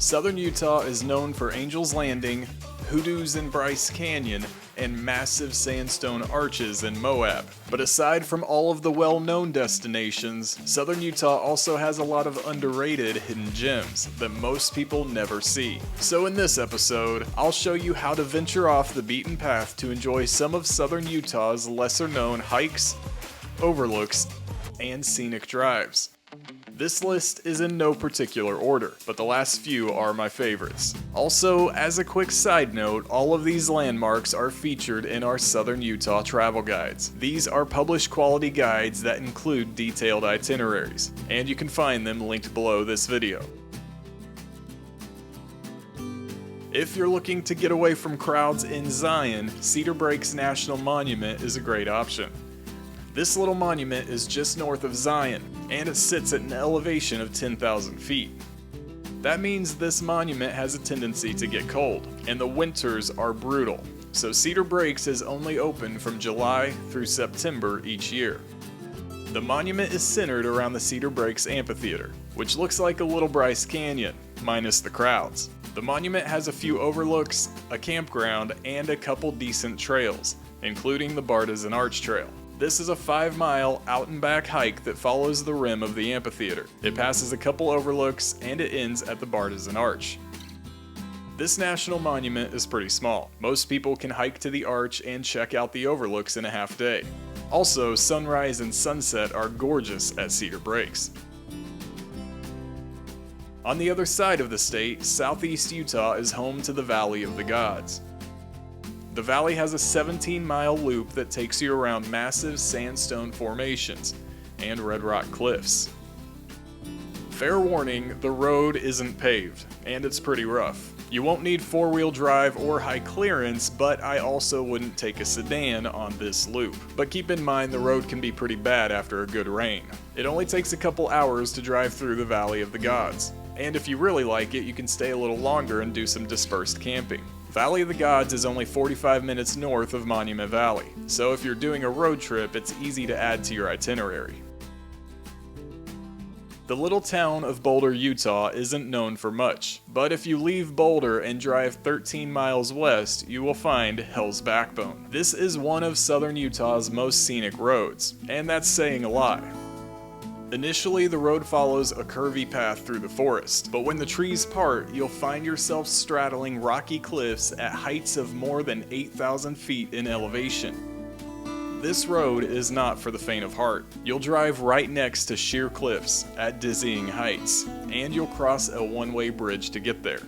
Southern Utah is known for Angel's Landing, hoodoos in Bryce Canyon, and massive sandstone arches in Moab. But aside from all of the well-known destinations, Southern Utah also has a lot of underrated hidden gems that most people never see. So in this episode, I'll show you how to venture off the beaten path to enjoy some of Southern Utah's lesser-known hikes, overlooks, and scenic drives. This list is in no particular order, but the last few are my favorites. Also, as a quick side note, all of these landmarks are featured in our Southern Utah travel guides. These are published quality guides that include detailed itineraries, and you can find them linked below this video. If you're looking to get away from crowds in Zion, Cedar Breaks National Monument is a great option. This little monument is just north of Zion, and it sits at an elevation of 10,000 feet. That means this monument has a tendency to get cold, and the winters are brutal, so Cedar Breaks is only open from July through September each year. The monument is centered around the Cedar Breaks Amphitheater, which looks like a little Bryce Canyon, minus the crowds. The monument has a few overlooks, a campground, and a couple decent trails, including the Bartizan Arch Trail. This is a 5-mile out-and-back hike that follows the rim of the amphitheater. It passes a couple overlooks, and it ends at the Bartizan Arch. This national monument is pretty small. Most people can hike to the arch and check out the overlooks in a half day. Also, sunrise and sunset are gorgeous at Cedar Breaks. On the other side of the state, southeast Utah is home to the Valley of the Gods. The valley has a 17-mile loop that takes you around massive sandstone formations and red rock cliffs. Fair warning, the road isn't paved, and it's pretty rough. You won't need four-wheel drive or high clearance, but I also wouldn't take a sedan on this loop. But keep in mind the road can be pretty bad after a good rain. It only takes a couple hours to drive through the Valley of the Gods, and if you really like it, you can stay a little longer and do some dispersed camping. Valley of the Gods is only 45 minutes north of Monument Valley, so if you're doing a road trip, it's easy to add to your itinerary. The little town of Boulder, Utah isn't known for much, but if you leave Boulder and drive 13 miles west, you will find Hell's Backbone. This is one of Southern Utah's most scenic roads, and that's saying a lot. Initially, the road follows a curvy path through the forest, but when the trees part, you'll find yourself straddling rocky cliffs at heights of more than 8,000 feet in elevation. This road is not for the faint of heart. You'll drive right next to sheer cliffs at dizzying heights, and you'll cross a one-way bridge to get there.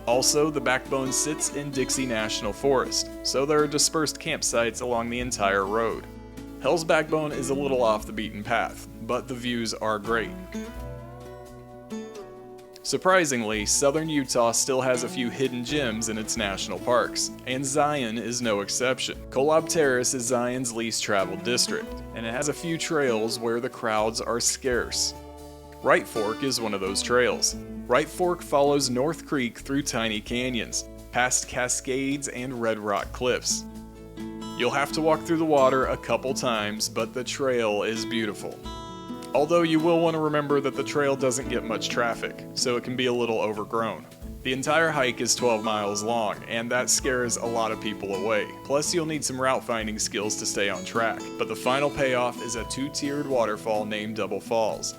Also, the backbone sits in Dixie National Forest, so there are dispersed campsites along the entire road. Hell's Backbone is a little off the beaten path, but the views are great. Surprisingly, Southern Utah still has a few hidden gems in its national parks, and Zion is no exception. Kolob Terrace is Zion's least traveled district, and it has a few trails where the crowds are scarce. Right Fork is one of those trails. Right Fork follows North Creek through tiny canyons, past cascades and red rock cliffs. You'll have to walk through the water a couple times, but the trail is beautiful. Although you will want to remember that the trail doesn't get much traffic, so it can be a little overgrown. The entire hike is 12 miles long, and that scares a lot of people away. Plus, you'll need some route finding skills to stay on track, but the final payoff is a 2-tiered waterfall named Double Falls.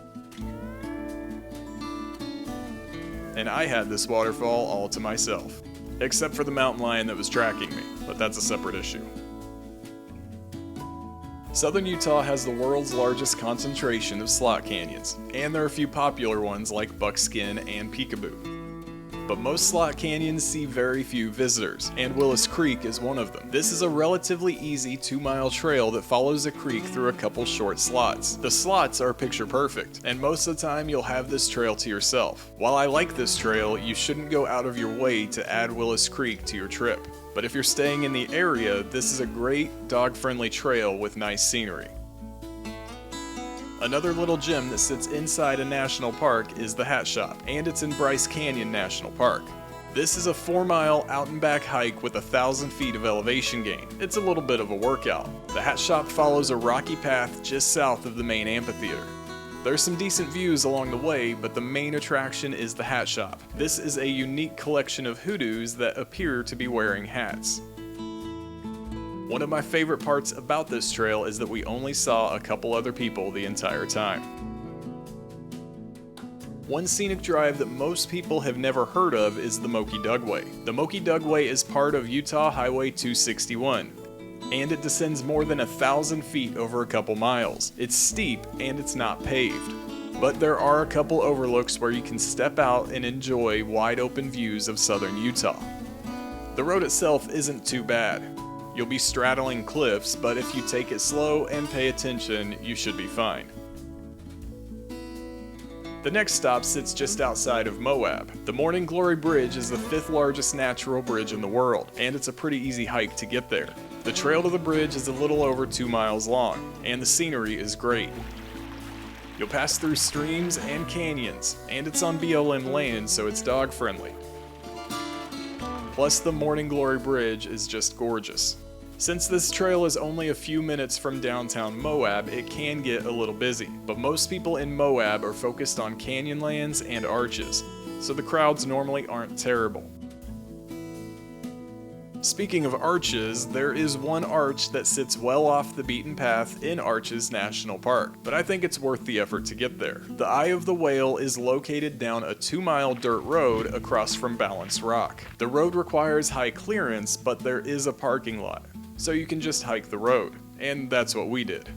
And I had this waterfall all to myself, except for the mountain lion that was tracking me, but that's a separate issue. Southern Utah has the world's largest concentration of slot canyons, and there are a few popular ones like Buckskin and Peekaboo. But most slot canyons see very few visitors, and Willis Creek is one of them. This is a relatively easy 2-mile trail that follows a creek through a couple short slots. The slots are picture perfect, and most of the time you'll have this trail to yourself. While I like this trail, you shouldn't go out of your way to add Willis Creek to your trip. But if you're staying in the area, this is a great dog-friendly trail with nice scenery. Another little gem that sits inside a national park is the Hat Shop, and it's in Bryce Canyon National Park. This is a 4-mile out-and-back hike with 1,000 feet of elevation gain. It's a little bit of a workout. The Hat Shop follows a rocky path just south of the main amphitheater. There's some decent views along the way, but the main attraction is the hat shop. This is a unique collection of hoodoos that appear to be wearing hats. One of my favorite parts about this trail is that we only saw a couple other people the entire time. One scenic drive that most people have never heard of is the Moki Dugway. The Moki Dugway is part of Utah Highway 261, and it descends more than 1,000 feet over a couple miles. It's steep and it's not paved, but there are a couple overlooks where you can step out and enjoy wide open views of southern Utah. The road itself isn't too bad. You'll be straddling cliffs, but if you take it slow and pay attention, you should be fine. The next stop sits just outside of Moab. The Morning Glory Bridge is the 5th largest natural bridge in the world, and it's a pretty easy hike to get there. The trail to the bridge is a little over 2 miles long, and the scenery is great. You'll pass through streams and canyons, and it's on BLM land, so it's dog friendly. Plus, the Morning Glory Bridge is just gorgeous. Since this trail is only a few minutes from downtown Moab, it can get a little busy, but most people in Moab are focused on canyonlands and arches, so the crowds normally aren't terrible. Speaking of arches, there is one arch that sits well off the beaten path in Arches National Park, but I think it's worth the effort to get there. The Eye of the Whale is located down a 2-mile dirt road across from Balanced Rock. The road requires high clearance, but there is a parking lot, so you can just hike the road, and that's what we did.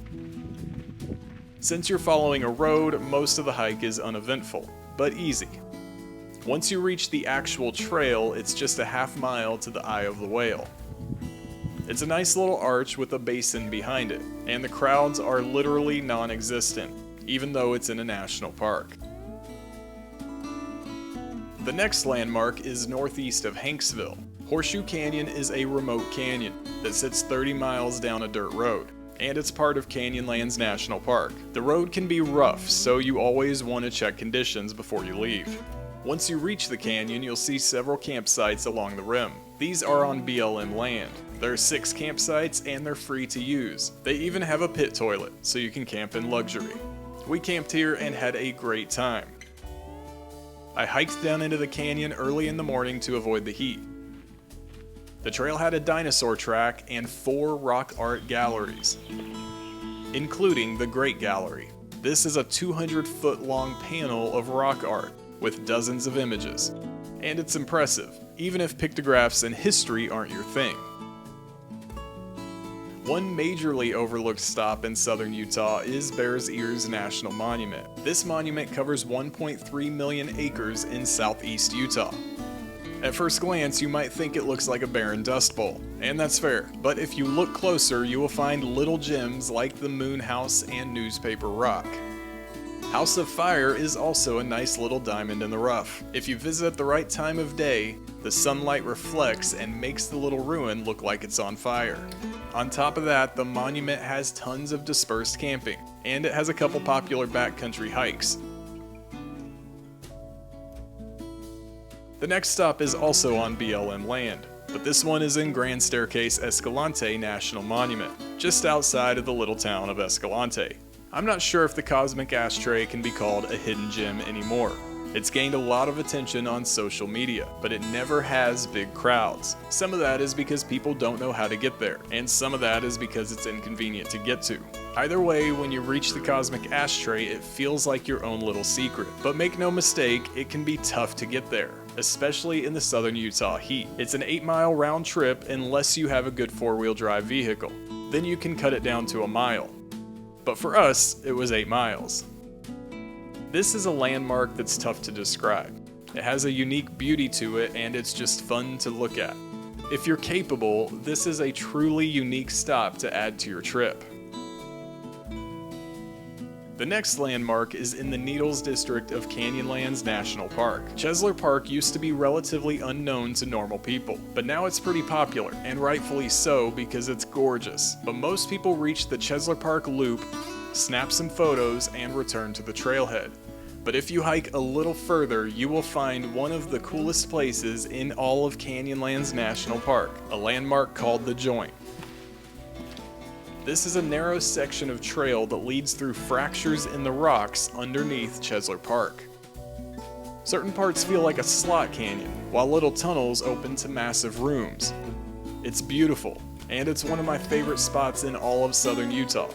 Since you're following a road, most of the hike is uneventful, but easy. Once you reach the actual trail, it's just a half-mile to the Eye of the Whale. It's a nice little arch with a basin behind it, and the crowds are literally non-existent, even though it's in a national park. The next landmark is northeast of Hanksville. Horseshoe Canyon is a remote canyon that sits 30 miles down a dirt road, and it's part of Canyonlands National Park. The road can be rough, so you always want to check conditions before you leave. Once you reach the canyon, you'll see several campsites along the rim. These are on BLM land. There are 6 campsites and they're free to use. They even have a pit toilet, so you can camp in luxury. We camped here and had a great time. I hiked down into the canyon early in the morning to avoid the heat. The trail had a dinosaur track and 4 rock art galleries, including the Great Gallery. This is a 200-foot long panel of rock art with dozens of images, and it's impressive, even if pictographs and history aren't your thing. One majorly overlooked stop in southern Utah is Bears Ears National Monument. This monument covers 1.3 million acres in southeast Utah. At first glance, you might think it looks like a barren dust bowl, and that's fair, but if you look closer, you will find little gems like the Moon House and Newspaper Rock. House of Fire is also a nice little diamond in the rough. If you visit at the right time of day, the sunlight reflects and makes the little ruin look like it's on fire. On top of that, the monument has tons of dispersed camping, and it has a couple popular backcountry hikes. The next stop is also on BLM land, but this one is in Grand Staircase Escalante National Monument, just outside of the little town of Escalante. I'm not sure if the Cosmic Ashtray can be called a hidden gem anymore. It's gained a lot of attention on social media, but it never has big crowds. Some of that is because people don't know how to get there, and some of that is because it's inconvenient to get to. Either way, when you reach the Cosmic Ashtray, it feels like your own little secret. But make no mistake, it can be tough to get there, especially in the southern Utah heat. It's an 8-mile round trip unless you have a good 4-wheel drive vehicle. Then you can cut it down to a mile. But for us, it was 8 miles. This is a landmark that's tough to describe. It has a unique beauty to it, and it's just fun to look at. If you're capable, this is a truly unique stop to add to your trip. The next landmark is in the Needles district of Canyonlands National Park. Chesler Park used to be relatively unknown to normal people, but now it's pretty popular, and rightfully so because it's gorgeous. But most people reach the Chesler Park Loop, snap some photos, and return to the trailhead. But if you hike a little further, you will find one of the coolest places in all of Canyonlands National Park, a landmark called The Joint. This is a narrow section of trail that leads through fractures in the rocks underneath Chesler Park. Certain parts feel like a slot canyon, while little tunnels open to massive rooms. It's beautiful, and it's one of my favorite spots in all of southern Utah.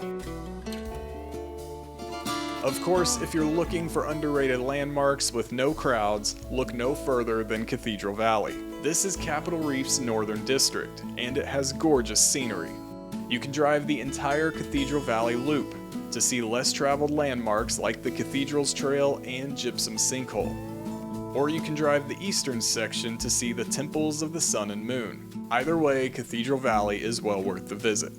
Of course, if you're looking for underrated landmarks with no crowds, look no further than Cathedral Valley. This is Capitol Reef's northern district, and it has gorgeous scenery. You can drive the entire Cathedral Valley loop to see less traveled landmarks like the Cathedral's Trail and Gypsum Sinkhole. Or you can drive the eastern section to see the temples of the sun and moon. Either way, Cathedral Valley is well worth the visit.